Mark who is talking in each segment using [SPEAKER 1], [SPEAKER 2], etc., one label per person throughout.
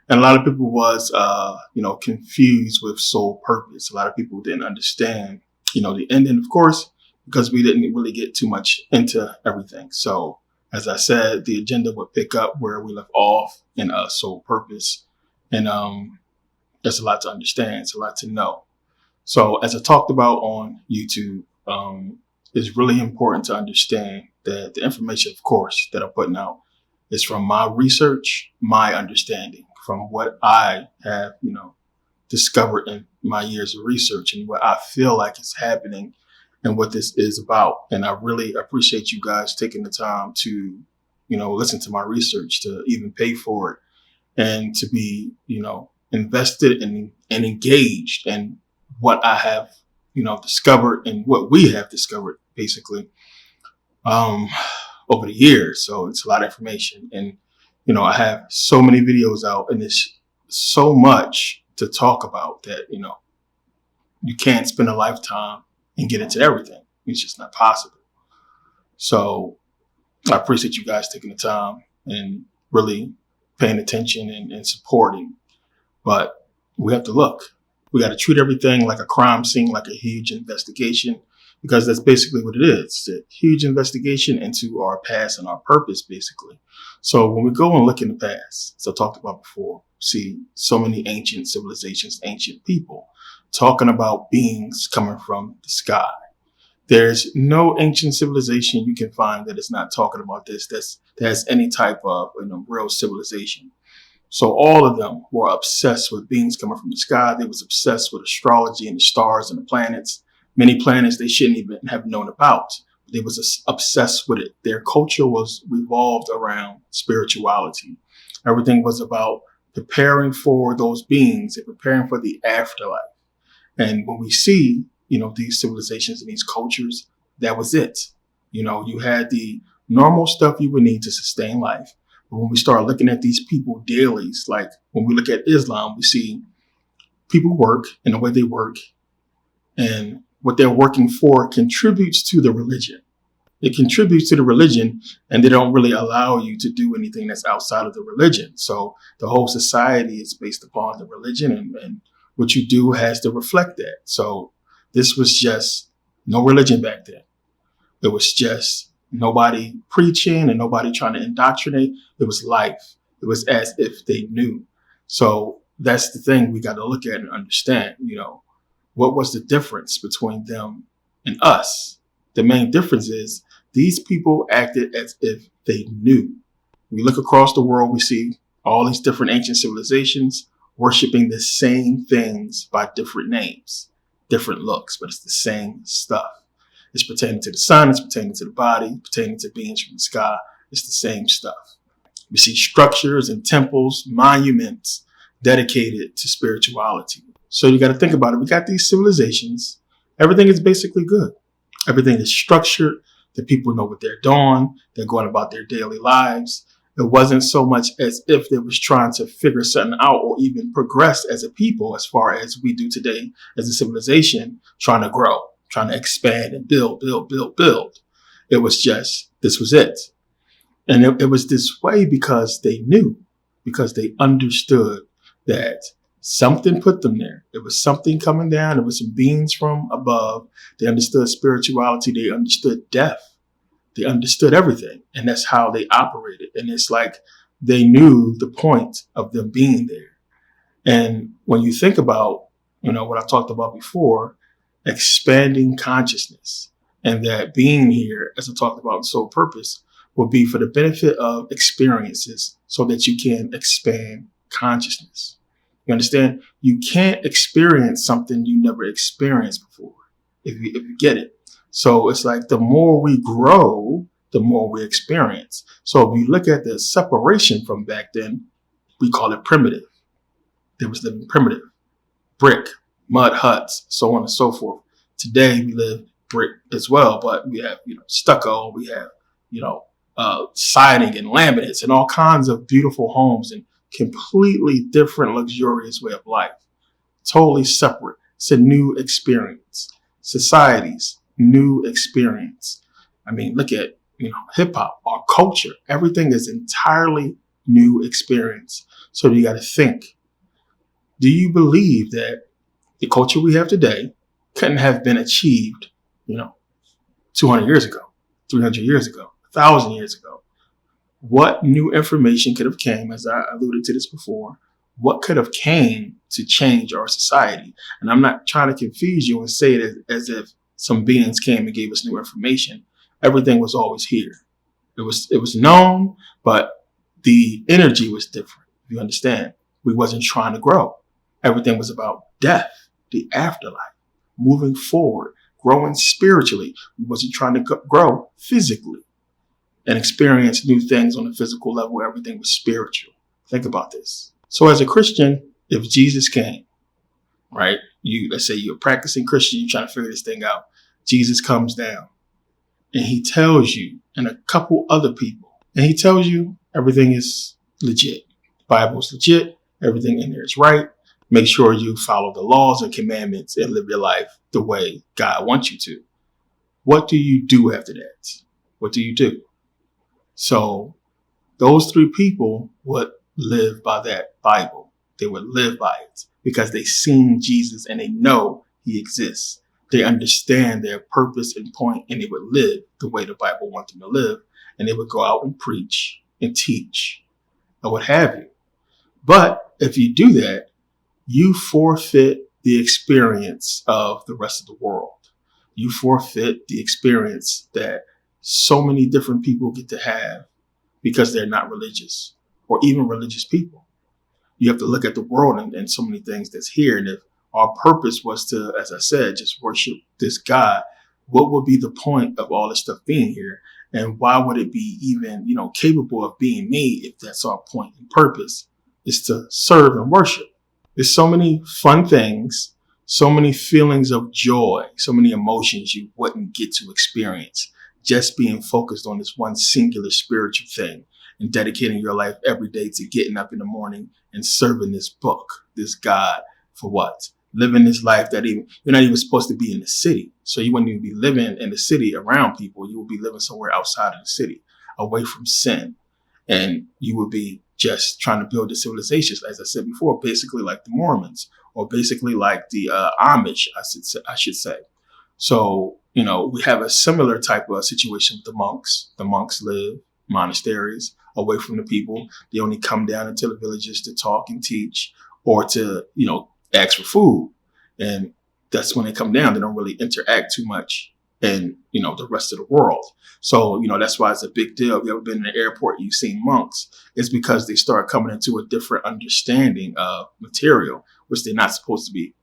[SPEAKER 1] And a lot of people was, confused with soul purpose. A lot of people didn't understand, the ending, of course, because we didn't really get too much into everything. So, as I said, the agenda would pick up where we left off in soul purpose. And there's a lot to understand. It's a lot to know. So, as I talked about on YouTube, it's really important to understand that the information, of course, that I'm putting out is from my research, my understanding, from what I have, discovered in my years of research and what I feel like is happening and what this is about. And I really appreciate you guys taking the time to, listen to my research, to even pay for it, and to be, invested and engaged in what I have, discovered and what we have discovered, basically, over the years. So it's a lot of information. And, I have so many videos out, and there's so much to talk about that, you can't spend a lifetime and get into everything. It's just not possible. So I appreciate you guys taking the time and really paying attention and supporting. But we have to look. We got to treat everything like a crime scene, like a huge investigation, because that's basically what it is. It's a huge investigation into our past and our purpose, basically. So when we go and look in the past, as I talked about before, see so many ancient civilizations, ancient people talking about beings coming from the sky. There's no ancient civilization you can find that is not talking about this, that has any type of real civilization. So all of them were obsessed with beings coming from the sky. They was obsessed with astrology and the stars and the planets. Many planets they shouldn't even have known about. They was obsessed with it. Their culture was revolved around spirituality. Everything was about preparing for those beings and preparing for the afterlife. And when we see, these civilizations and these cultures, that was it. You had the normal stuff you would need to sustain life. But when we start looking at these people dailies, like when we look at Islam, we see people work and the way they work, and what they're working for contributes to the religion. It contributes to the religion, and they don't really allow you to do anything that's outside of the religion. So the whole society is based upon the religion, and what you do has to reflect that. So this was just no religion back then. It was just nobody preaching and nobody trying to indoctrinate. It was life. It was as if they knew. So that's the thing we got to look at and understand, what was the difference between them and us? The main difference is these people acted as if they knew. We look across the world, we see all these different ancient civilizations worshiping the same things by different names, different looks, but it's the same stuff. It's pertaining to the sun, it's pertaining to the body, pertaining to beings from the sky. It's the same stuff. We see structures and temples, monuments dedicated to spirituality. So you got to think about it. We got these civilizations. Everything is basically good. Everything is structured. The people know what they're doing. They're going about their daily lives. It wasn't so much as if they was trying to figure something out or even progress as a people as far as we do today as a civilization, trying to grow, trying to expand and build. It was just, this was it. And it was this way because they knew, because they understood that something put them there. It was something coming down. It was some beings from above. They understood spirituality. They understood death. They understood everything. And that's how they operated. And it's like they knew the point of them being there. And when you think about, what I talked about before, expanding consciousness, and that being here, as I talked about in Soul Purpose, will be for the benefit of experiences so that you can expand consciousness. You understand? You can't experience something you never experienced before, if you get it. So it's like the more we grow, the more we experience. So if you look at the separation from back then, we call it primitive. There was living primitive, brick, mud huts, so on and so forth. Today we live brick as well, but we have, stucco, we have, siding and laminates and all kinds of beautiful homes and completely different luxurious way of life. Totally separate. It's a new experience. Societies, new experience. I mean, look at, hip hop, our culture. Everything is entirely new experience. So you got to think, do you believe that the culture we have today couldn't have been achieved, 200 years ago, 300 years ago, 1,000 years ago? What new information could have came, as I alluded to this before, what could have came to change our society? And I'm not trying to confuse you and say it as if some beings came and gave us new information. Everything was always here. It was known, but the energy was different. If you understand, we wasn't trying to grow. Everything was about death, the afterlife, moving forward, growing spiritually. We wasn't trying to grow physically and experience new things on a physical level. Everything was spiritual. Think about this. So as a Christian, if Jesus came, right? Let's say you're a practicing Christian, you're trying to figure this thing out. Jesus comes down and he tells you and a couple other people, and he tells you everything is legit. The Bible is legit. Everything in there is right. Make sure you follow the laws and commandments and live your life the way God wants you to. What do you do after that? What do you do? So those three people would live by that Bible. They would live by it because they seen Jesus and they know he exists. They understand their purpose and point, and they would live the way the Bible wants them to live. And they would go out and preach and teach or what have you. But if you do that, you forfeit the experience of the rest of the world. You forfeit the experience that so many different people get to have because they're not religious or even religious people. You have to look at the world and so many things that's here. And if our purpose was to, as I said, just worship this God, what would be the point of all this stuff being here? And why would it be even, capable of being made if that's our point and purpose is to serve and worship? There's so many fun things, so many feelings of joy, so many emotions you wouldn't get to experience just being focused on this one singular spiritual thing and dedicating your life every day to getting up in the morning and serving this book, this God, for what? Living this life that you're not even supposed to be in the city. So you wouldn't even be living in the city around people. You would be living somewhere outside of the city, away from sin. And you would be just trying to build the civilizations, as I said before, basically like the Mormons or basically like the Amish, I should say. So, we have a similar type of situation with the monks. The monks live monasteries away from the people. They only come down into the villages to talk and teach or to, ask for food. And that's when they come down. They don't really interact too much in, the rest of the world. So, that's why it's a big deal. If you ever been in an airport, you've seen monks. It's because they start coming into a different understanding of material, which they're not supposed to be,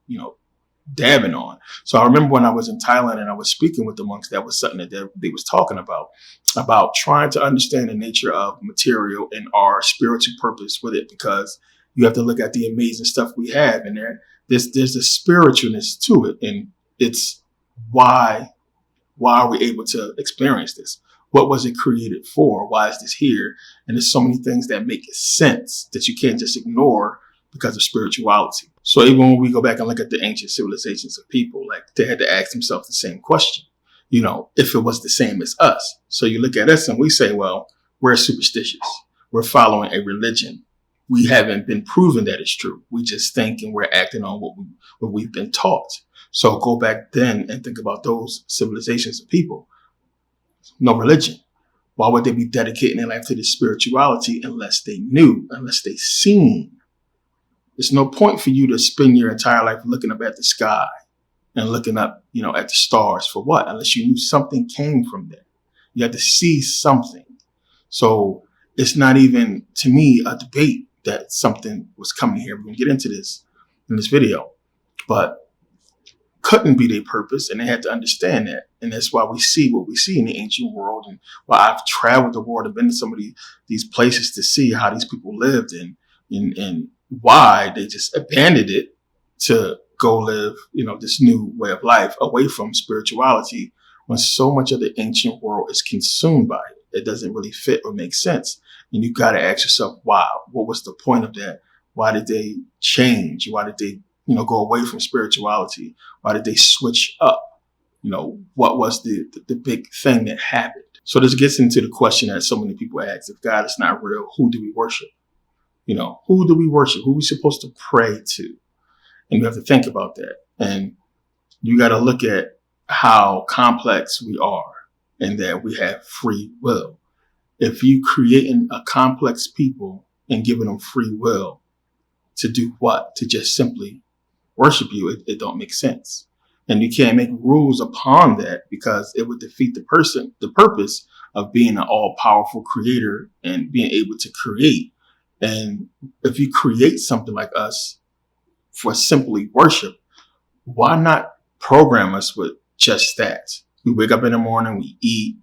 [SPEAKER 1] dabbing on. So I remember when I was in Thailand and I was speaking with the monks, that was something that they was talking about trying to understand the nature of material and our spiritual purpose with it, because you have to look at the amazing stuff we have in there. There's a spiritualness to it, and it's why are we able to experience this? What was it created for? Why is this here? And there's so many things that make sense that you can't just ignore because of spirituality. So even when we go back and look at the ancient civilizations of people, like they had to ask themselves the same question, if it was the same as us. So you look at us and we say, well, we're superstitious. We're following a religion. We haven't been proven that it's true. We just think and we're acting on what we've been taught. So go back then and think about those civilizations of people. No religion. Why would they be dedicating their life to this spirituality unless they knew, unless they seen? There's no point for you to spend your entire life looking up at the sky and looking up, at the stars for what? Unless you knew something came from there. You had to see something. So it's not even, to me, a debate that something was coming here. We're going to get into this in this video, but couldn't be their purpose. And they had to understand that. And that's why we see what we see in the ancient world, and why I've traveled the world and been to some of these places to see how these people lived and why they just abandoned it to go live, this new way of life away from spirituality, when so much of the ancient world is consumed by it. It doesn't really fit or make sense. And you got to ask yourself, why? What was the point of that? Why did they change? Why did they, go away from spirituality? Why did they switch up? What was the big thing that happened? So this gets into the question that so many people ask: if God is not real, who do we worship? Who do we worship? Who are we supposed to pray to? And you have to think about that. And you got to look at how complex we are and that we have free will. If you creating a complex people and giving them free will to do what? To just simply worship you, it don't make sense. And you can't make rules upon that because it would defeat the purpose of being an all-powerful creator and being able to create. And if you create something like us for simply worship, why not program us with just that? We wake up in the morning, we eat,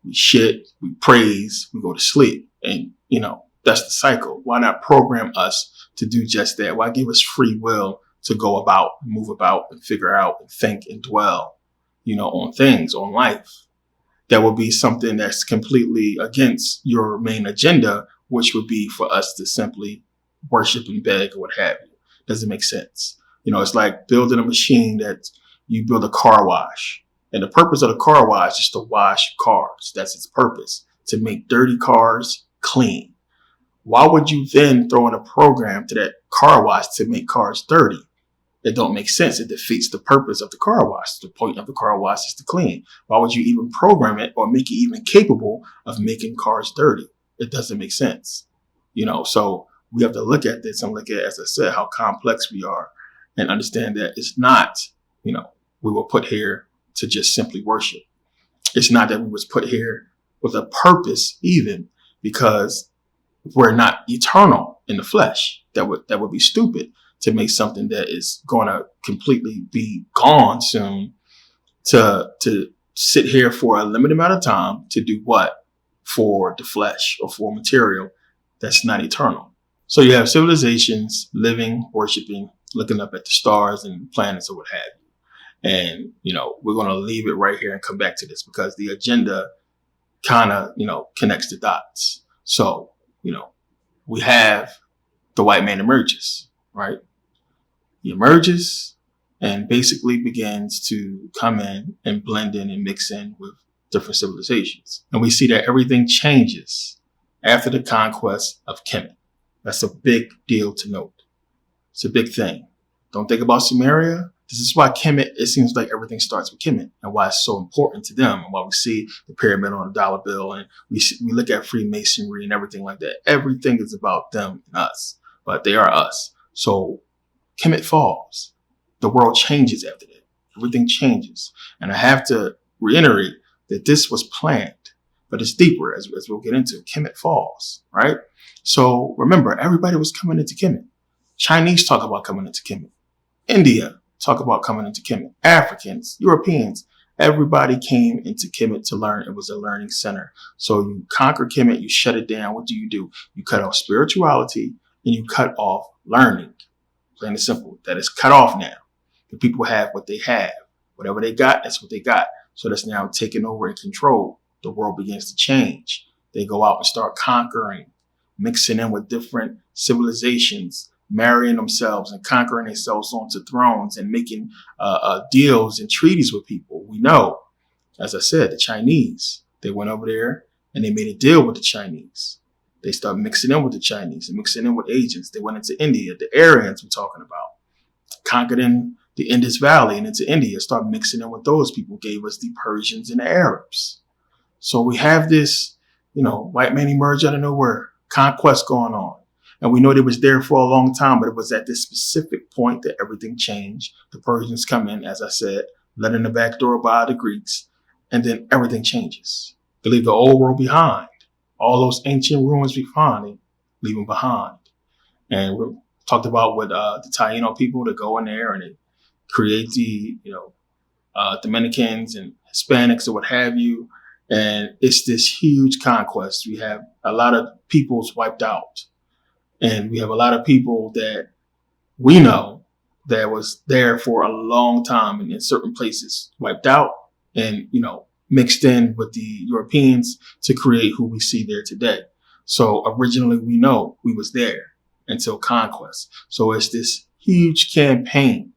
[SPEAKER 1] we shit, we praise, we go to sleep. And, that's the cycle. Why not program us to do just that? Why give us free will to go about, move about, and figure out, and think and dwell, on things, on life? That would be something that's completely against your main agenda, which would be for us to simply worship and beg or what have you. Doesn't make sense. It's like building a machine that you build a car wash. And the purpose of the car wash is to wash cars. That's its purpose, to make dirty cars clean. Why would you then throw in a program to that car wash to make cars dirty? It don't make sense. It defeats the purpose of the car wash. The point of the car wash is to clean. Why would you even program it or make it even capable of making cars dirty? It doesn't make sense. So we have to look at this and look at, as I said, how complex we are and understand that it's not, we were put here to just simply worship. It's not that we was put here with a purpose even, because we're not eternal in the flesh. That would be stupid to make something that is going to completely be gone soon to sit here for a limited amount of time to do what? For the flesh or for material that's not eternal. So you have civilizations living, worshiping, looking up at the stars and planets or what have you. And, we're going to leave it right here and come back to this because the agenda kind of, connects the dots. So, we have the white man emerges, right? He emerges and basically begins to come in and blend in and mix in with different civilizations. And we see that everything changes after the conquest of Kemet. That's a big deal to note. It's a big thing. Don't think about Sumeria. This is why Kemet, it seems like everything starts with Kemet and why it's so important to them and why we see the pyramid on a dollar bill and we look at Freemasonry and everything like that. Everything is about them and us, but they are us. So Kemet falls. The world changes after that. Everything changes. And I have to reiterate that this was planned, but it's deeper as we'll get into. Kemet falls, right? So remember, everybody was coming into Kemet. Chinese talk about coming into Kemet. India talk about coming into Kemet. Africans, Europeans, everybody came into Kemet to learn. It was a learning center. So you conquer Kemet, you shut it down. What do? You cut off spirituality and you cut off learning. Plain and simple. That is cut off now. The people have what they have. Whatever they got, that's what they got. So that's now taken over and controlled. The world begins to change. They go out and start conquering, mixing in with different civilizations, marrying themselves and conquering themselves onto thrones and making deals and treaties with people. We know, as I said, the Chinese, they went over there and they made a deal with the Chinese. They started mixing in with the Chinese and mixing in with agents. They went into India, the Aryans we're talking about, conquered in the Indus Valley and into India, started mixing in with those people, gave us the Persians and the Arabs. So we have this, white man emerged out of nowhere, conquest going on. And we know they was there for a long time, but it was at this specific point that everything changed. The Persians come in, as I said, let in the back door by the Greeks, and then everything changes. They leave the old world behind. All those ancient ruins we find, they leave them behind. And we talked about with the Taino people that go in there and they create the, Dominicans and Hispanics or what have you. And it's this huge conquest. We have a lot of peoples wiped out. And we have a lot of people that we know that was there for a long time and in certain places wiped out and, mixed in with the Europeans to create who we see there today. So originally we know we was there until conquest. So it's this huge campaign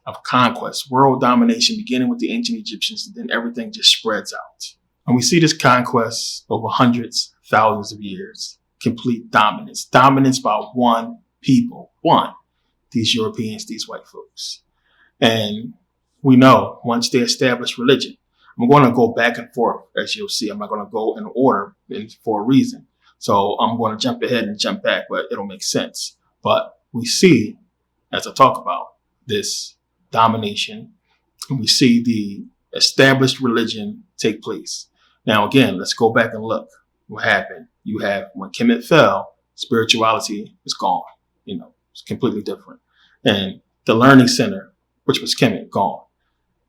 [SPEAKER 1] of conquest, world domination, beginning with the ancient Egyptians, and then everything just spreads out. And we see this conquest over hundreds, thousands of years, complete dominance by one people, these Europeans, these white folks. And we know once they establish religion, I'm going to go back and forth, as you'll see. I'm not going to go in order for a reason. So I'm going to jump ahead and jump back, but it'll make sense. But we see, as I talk about, this domination, and we see the established religion take place. Now, again, let's go back and look what happened. You have, when Kemet fell, spirituality is gone. It's completely different. And the learning center, which was Kemet, gone.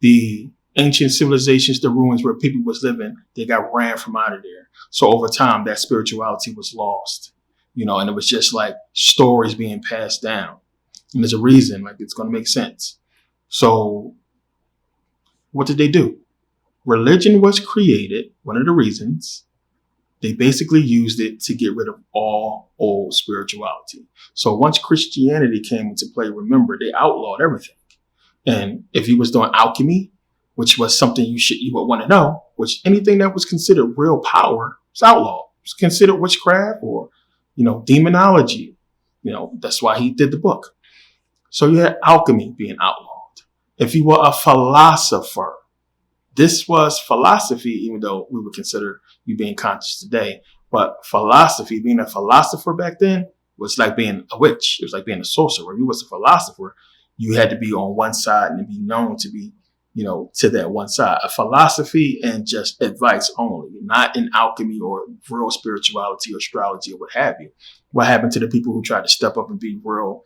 [SPEAKER 1] The ancient civilizations, the ruins where people was living, they got ran from out of there. So over time, that spirituality was lost, and it was just like stories being passed down. And there's a reason, like it's going to make sense. So what did they do? Religion was created. One of the reasons, they basically used it to get rid of all old spirituality. So once Christianity came into play, remember, they outlawed everything. And if you was doing alchemy, which was something you would want to know, which anything that was considered real power was outlawed. It was considered witchcraft or, demonology. That's why he did the book. So you had alchemy being outlawed. If you were a philosopher, this was philosophy, even though we would consider you being conscious today. But philosophy, being a philosopher back then, was like being a witch. It was like being a sorcerer. If you was a philosopher, you had to be on one side and be known to be, to that one side. A philosophy and just advice only, not in alchemy or real spirituality or astrology or what have you. What happened to the people who tried to step up and be real,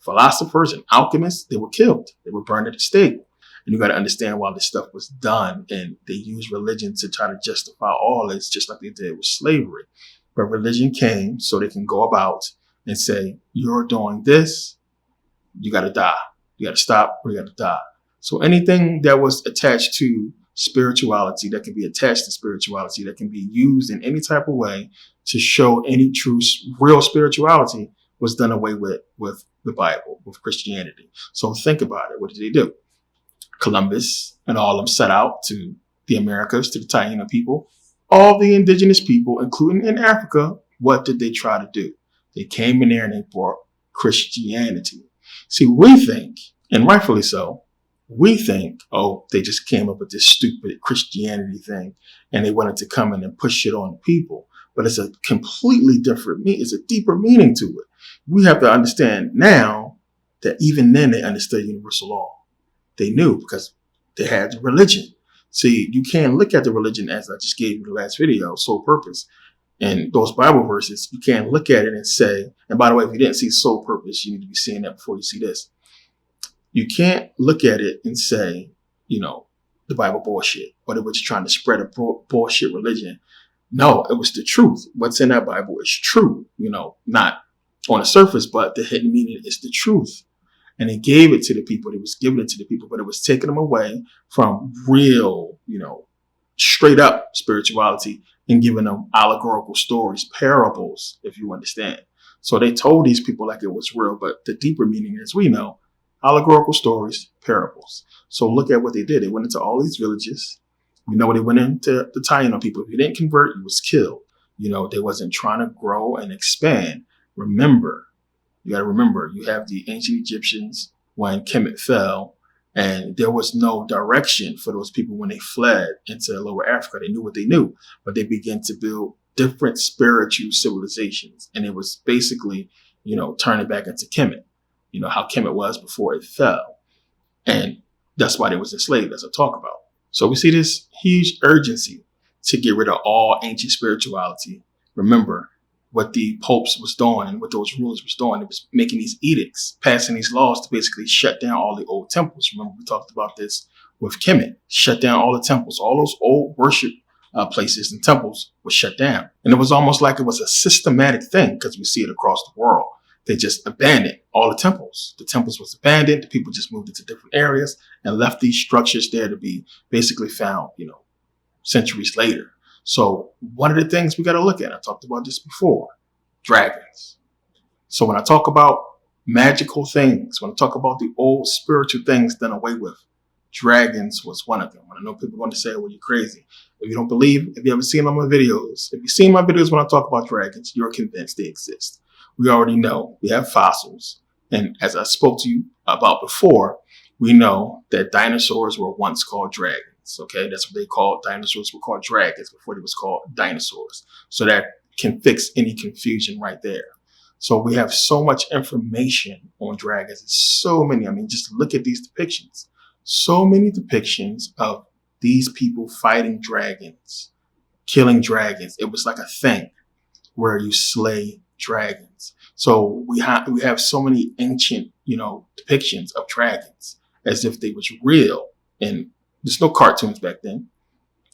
[SPEAKER 1] philosophers and alchemists? They were killed. They were burned at the stake. And you got to understand why this stuff was done. And they used religion to try to justify all this, just like they did with slavery. But religion came so they can go about and say, you're doing this, you got to die. You got to stop or you got to die. So anything that was attached to spirituality, that can be attached to spirituality, that can be used in any type of way to show any true, real spirituality, was done away with the Bible, with Christianity. So think about it. What did they do? Columbus and all of them set out to the Americas, to the Taino people, all the indigenous people, including in Africa. What did they try to do? They came in there and they brought Christianity. See, we think, and rightfully so, we think, they just came up with this stupid Christianity thing and they wanted to come in and push it on the people. But it's a completely different it's a deeper meaning to it. We have to understand now that even then they understood universal law. They knew because they had religion. See, you can't look at the religion as I just gave you the last video, sole purpose. And those Bible verses, you can't look at it and say, and by the way, if you didn't see sole purpose, you need to be seeing that before you see this. You can't look at it and say, the Bible bullshit, but it was trying to spread a bullshit religion. No, it was the truth. What's in that Bible is true, not on the surface, but the hidden meaning is the truth. And they gave it to the people. It was giving it to the people, but it was taking them away from real, straight up spirituality and giving them allegorical stories, parables, if you understand. So they told these people like it was real, but the deeper meaning is, we know, allegorical stories, parables. So look at what they did. They went into all these villages. They went into the Taino people. If you didn't convert, you was killed. They wasn't trying to grow and expand. You got to remember, you have the ancient Egyptians when Kemet fell, and there was no direction for those people when they fled into Lower Africa. They knew what they knew, but they began to build different spiritual civilizations. And it was basically, turning back into Kemet, how Kemet was before it fell. And that's why they was enslaved, as I talk about. So we see this huge urgency to get rid of all ancient spirituality. Remember, what the popes was doing and what those rulers was doing, it was making these edicts, passing these laws to basically shut down all the old temples. Remember, we talked about this with Kemet, shut down all the temples, all those old worship places and temples were shut down. And it was almost like it was a systematic thing because we see it across the world. They just abandoned all the temples. The temples was abandoned. The people just moved into different areas and left these structures there to be basically found, centuries later. So one of the things we got to look at, I talked about this before, dragons. So when I talk about magical things, when I talk about the old spiritual things done away with, dragons was one of them. I know people want to say, well, you're crazy. If you don't believe, if you haven't seen my videos, if you've seen my videos when I talk about dragons, you're convinced they exist. We already know we have fossils. And as I spoke to you about before, we know that dinosaurs were once called dragons. Okay, that's what they called. Dinosaurs were called dragons before they was called dinosaurs. So that can fix any confusion right there. So we have so much information on dragons. It's so many. I mean, just look at these depictions. So many depictions of these people fighting dragons, killing dragons. It was like a thing where you slay dragons. So we have so many ancient, depictions of dragons as if they was real. And there's no cartoons back then.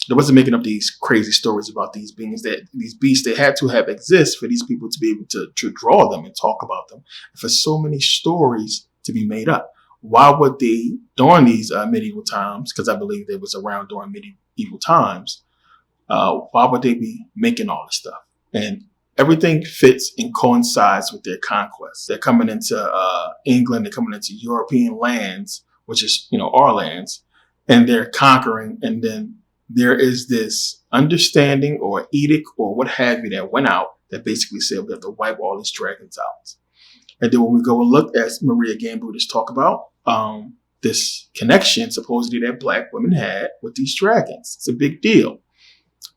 [SPEAKER 1] They wasn't making up these crazy stories about these beings, these beasts. They had to have exist for these people to be able to draw them and talk about them. And for so many stories to be made up. Why would they, during these medieval times, because I believe they was around during medieval times, why would they be making all this stuff? And everything fits and coincides with their conquests. They're coming into England, they're coming into European lands, which is, our lands, and they're conquering. And then there is this understanding or edict or what have you that went out that basically said we have to wipe all these dragons out. And then when we go and look, as Maria Gamble just talked about, this connection supposedly that Black women had with these dragons. It's a big deal.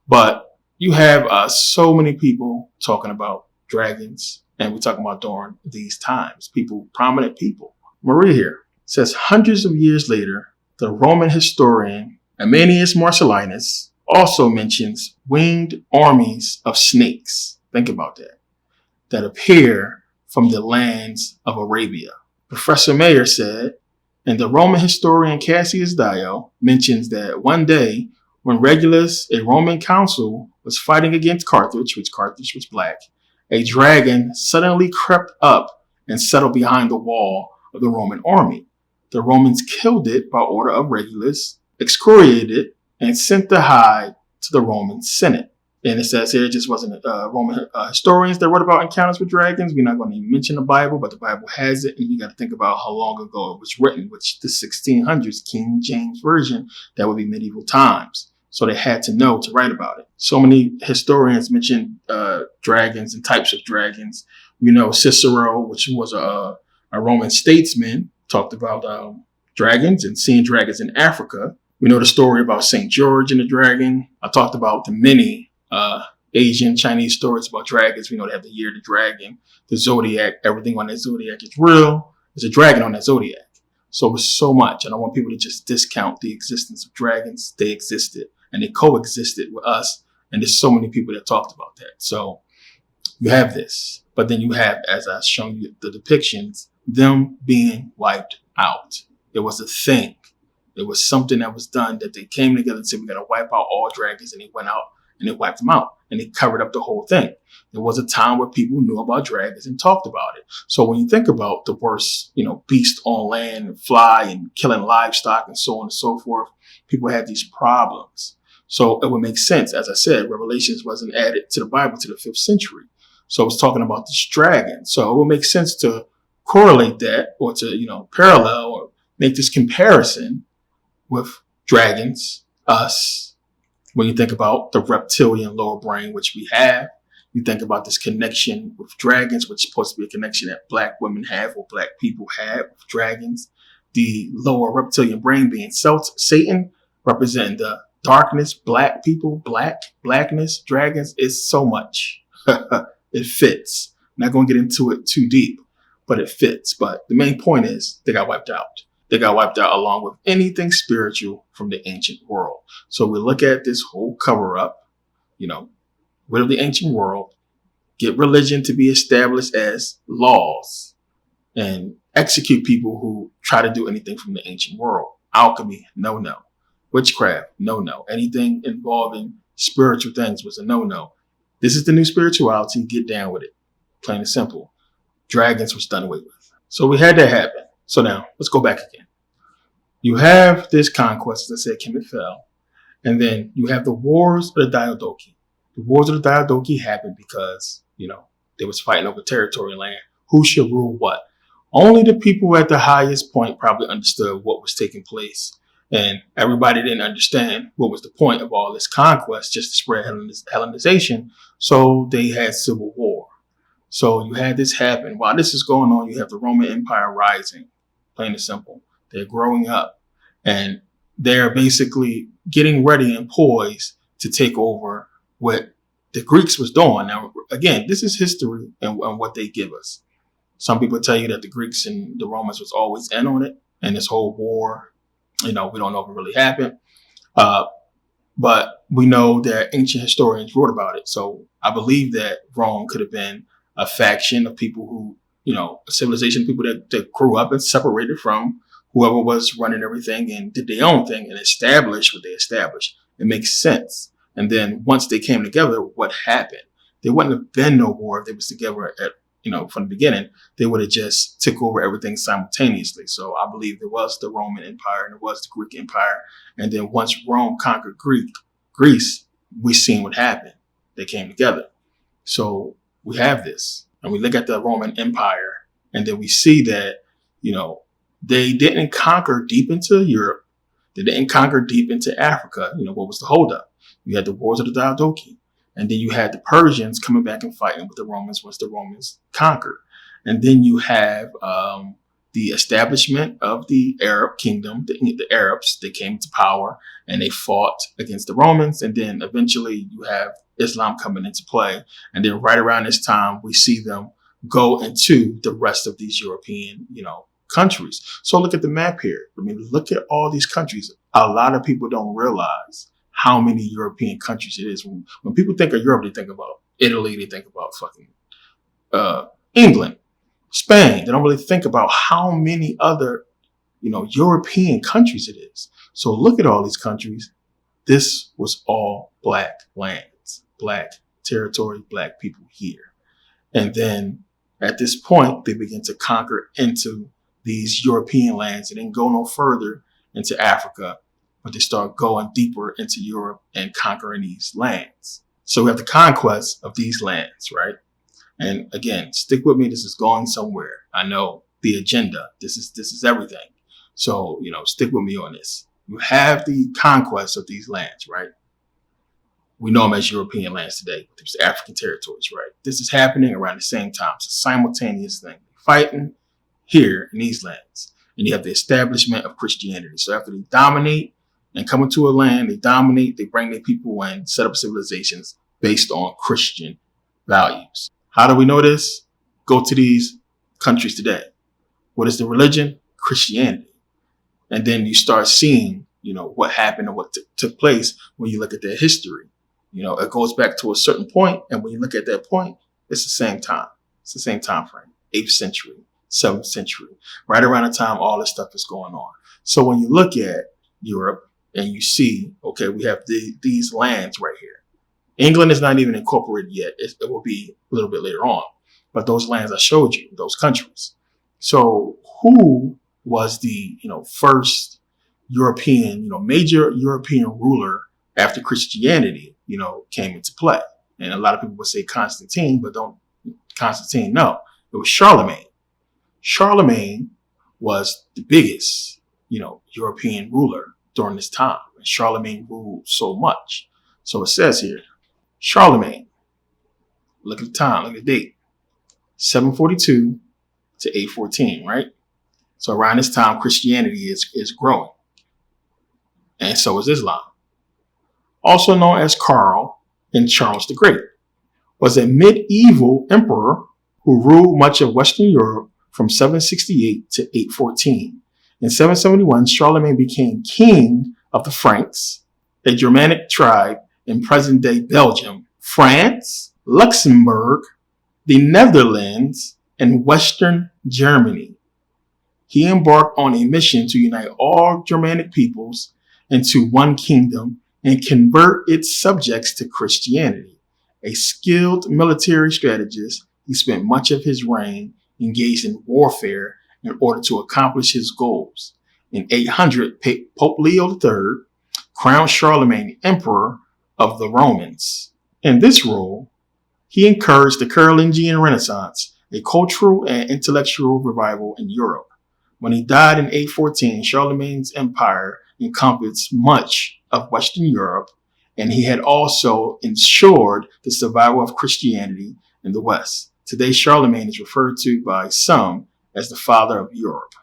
[SPEAKER 1] But you have so many people talking about dragons, and we're talking about during these times, prominent people. Maria here says hundreds of years later, the Roman historian Ammianus Marcellinus also mentions winged armies of snakes. Think about that appear from the lands of Arabia. Professor Mayer said, and the Roman historian Cassius Dio mentions that one day when Regulus, a Roman consul, was fighting against Carthage, which Carthage was black, a dragon suddenly crept up and settled behind the wall of the Roman army. The Romans killed it by order of Regulus, excoriated it, and sent the hide to the Roman Senate. And it says here it just wasn't Roman historians that wrote about encounters with dragons. We're not going to even mention the Bible, but the Bible has it. And you got to think about how long ago it was written, which the 1600s, King James Version, that would be medieval times. So they had to know to write about it. So many historians mention dragons and types of dragons. We know Cicero, which was a Roman statesman, talked about dragons and seeing dragons in Africa. We know the story about St. George and the dragon. I talked about the many Asian, Chinese stories about dragons. We know they have the year of the dragon, the zodiac, everything on that zodiac is real. There's a dragon on that zodiac. So it's so much. I don't want people to just discount the existence of dragons. They existed and they coexisted with us. And there's so many people that talked about that. So you have this, but then you have, as I've shown you the depictions, them being wiped out. It was a thing. It was something that was done that they came together and said, we got to wipe out all dragons. And they went out and they wiped them out and they covered up the whole thing. There was a time where people knew about dragons and talked about it. So when you think about the worst, beast on land and fly and killing livestock and so on and so forth, people had these problems. So it would make sense. As I said, Revelations wasn't added to the Bible to the 5th century. So it's talking about this dragon. So it would make sense to correlate that or to, parallel or make this comparison with dragons, us. When you think about the reptilian lower brain, which we have, you think about this connection with dragons, which is supposed to be a connection that Black women have or Black people have with dragons. The lower reptilian brain being Satan, representing the darkness, Black people, blackness, dragons. Is so much. It fits. I'm not going to get into it too deep, but it fits. But the main point is they got wiped out. They got wiped out along with anything spiritual from the ancient world. So we look at this whole cover up, rid of the ancient world, get religion to be established as laws, and execute people who try to do anything from the ancient world. Alchemy, no. Witchcraft, no. Anything involving spiritual things was a no. This is the new spirituality. Get down with it. Plain and simple. Dragons was done away with. So we had that happen. So now let's go back again. You have this conquest, as I said, Kemet fell. And then you have the wars of the Diadochi. The wars of the Diadochi happened because, they was fighting over territory land. Who should rule what? Only the people at the highest point probably understood what was taking place. And everybody didn't understand what was the point of all this conquest, just to spread Hellenization. So they had civil war. So you had this happen. While this is going on, you have the Roman Empire rising, plain and simple. They're growing up and they're basically getting ready and poised to take over what the Greeks was doing. Now, again, this is history and what they give us. Some people tell you that the Greeks and the Romans was always in on it. And this whole war, we don't know if it really happened. But we know that ancient historians wrote about it. So I believe that Rome could have been a faction of people who, a civilization of people that grew up and separated from whoever was running everything and did their own thing and established what they established. It makes sense. And then once they came together, what happened? There wouldn't have been no war if they was together from the beginning. They would have just took over everything simultaneously. So I believe there was the Roman Empire and there was the Greek Empire. And then once Rome conquered Greece, we seen what happened. They came together. So we have this. And we look at the Roman Empire and then we see that, they didn't conquer deep into Europe. They didn't conquer deep into Africa. What was the holdup? You had the wars of the Dooki. And then you had the Persians coming back and fighting with the Romans once the Romans conquered. And then you have the establishment of the Arab kingdom. The Arabs, they came to power and they fought against the Romans. And then eventually you have Islam coming into play. And then right around this time, we see them go into the rest of these European, countries. So look at the map here. Look at all these countries. A lot of people don't realize how many European countries it is. When people think of Europe, they think about Italy, they think about fucking England, Spain. They don't really think about how many other, European countries it is. So look at all these countries. This was all black lands, black territory, black people here. And then at this point, they begin to conquer into these European lands and then go no further into Africa, but they start going deeper into Europe and conquering these lands. So we have the conquest of these lands, right? And again, stick with me. This is going somewhere. I know the agenda. This is everything. So, stick with me on this. You have the conquest of these lands, right? We know them as European lands today, but there's African territories, right? This is happening around the same time. It's a simultaneous thing. Fighting here in these lands. And you have the establishment of Christianity. So after they dominate and come into a land, they dominate, they bring their people in, set up civilizations based on Christian values. How do we know this? Go to these countries today. What is the religion? Christianity. And then you start seeing, what happened and what took place when you look at their history. It goes back to a certain point, and when you look at that point, it's the same time. It's the same time frame. 8th century, 7th century, right around the time all this stuff is going on. So when you look at Europe and you see, okay, we have these lands right here. England is not even incorporated yet. It will be a little bit later on. But those lands I showed you, those countries. So who was the, first European, major European ruler after Christianity, came into play? And a lot of people would say Constantine, but Constantine, no. It was Charlemagne. Charlemagne was the biggest, European ruler during this time. And Charlemagne ruled so much. So it says here, Charlemagne, look at the time, look at the date, 742 to 814, right? So around this time, Christianity is growing. And so is Islam. Also known as Karl and Charles the Great, was a medieval emperor who ruled much of Western Europe from 768 to 814. In 771, Charlemagne became king of the Franks, a Germanic tribe in present-day Belgium, France, Luxembourg, the Netherlands, and Western Germany. He embarked on a mission to unite all Germanic peoples into one kingdom and convert its subjects to Christianity. A skilled military strategist, he spent much of his reign engaged in warfare in order to accomplish his goals. In 800, Pope Leo III crowned Charlemagne emperor of the Romans. In this role, he encouraged the Carolingian Renaissance, a cultural and intellectual revival in Europe. When he died in 814, Charlemagne's empire encompassed much of Western Europe, and he had also ensured the survival of Christianity in the West. Today, Charlemagne is referred to by some as the father of Europe.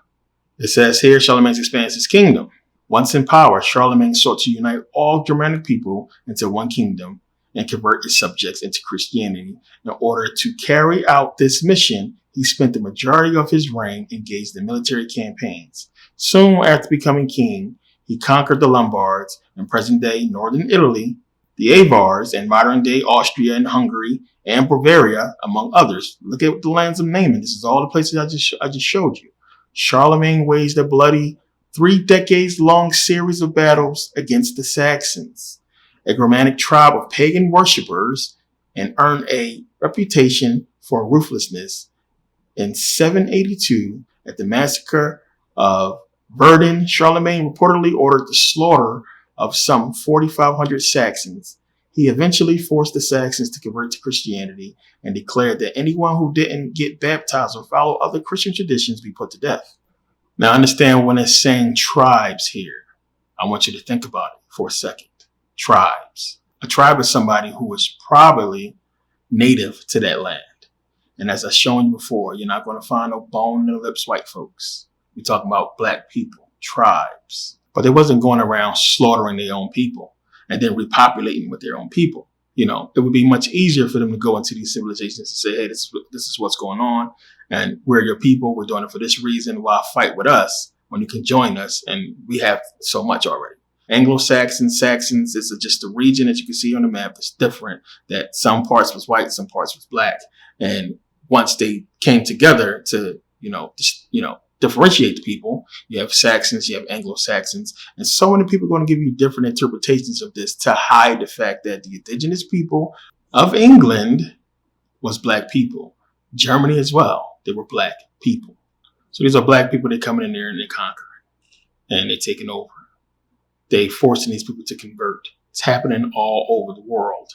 [SPEAKER 1] It says here, Charlemagne expands his kingdom. Once in power, Charlemagne sought to unite all Germanic people into one kingdom and convert its subjects into Christianity. In order to carry out this mission, he spent the majority of his reign engaged in military campaigns. Soon after becoming king, he conquered the Lombards in present-day northern Italy, the Avars in modern-day Austria and Hungary, and Bavaria, among others. Look at the lands I'm naming. This is all the places I just showed you. Charlemagne waged a bloody 3 decades-long series of battles against the Saxons, a Germanic tribe of pagan worshippers, and earned a reputation for ruthlessness. In 782, at the massacre of Verdun, Charlemagne reportedly ordered the slaughter of some 4,500 Saxons. He eventually forced the Saxons to convert to Christianity and declared that anyone who didn't get baptized or follow other Christian traditions be put to death. Now understand when it's saying tribes here, I want you to think about it for a second. Tribes. A tribe is somebody who was probably native to that land. And as I've shown you before, you're not going to find no bone in the lips white folks. We're talking about black people, tribes. But they wasn't going around slaughtering their own people and then repopulating with their own people. You know, it would be much easier for them to go into these civilizations and say, hey, this is what's going on. And we're your people. We're doing it for this reason. Why fight with us when you can join us? And we have so much already. Anglo-Saxons, Saxons, it's just a region that you can see on the map that's different, that some parts was white, some parts was black. And once they came together to, differentiate the people, you have Saxons, you have Anglo-Saxons, and so many people are going to give you different interpretations of this to hide the fact that the indigenous people of England was black people. Germany as well, they were black people. So these are black people that coming in there and they conquering and they're taking over. They forcing these people to convert. It's happening all over the world.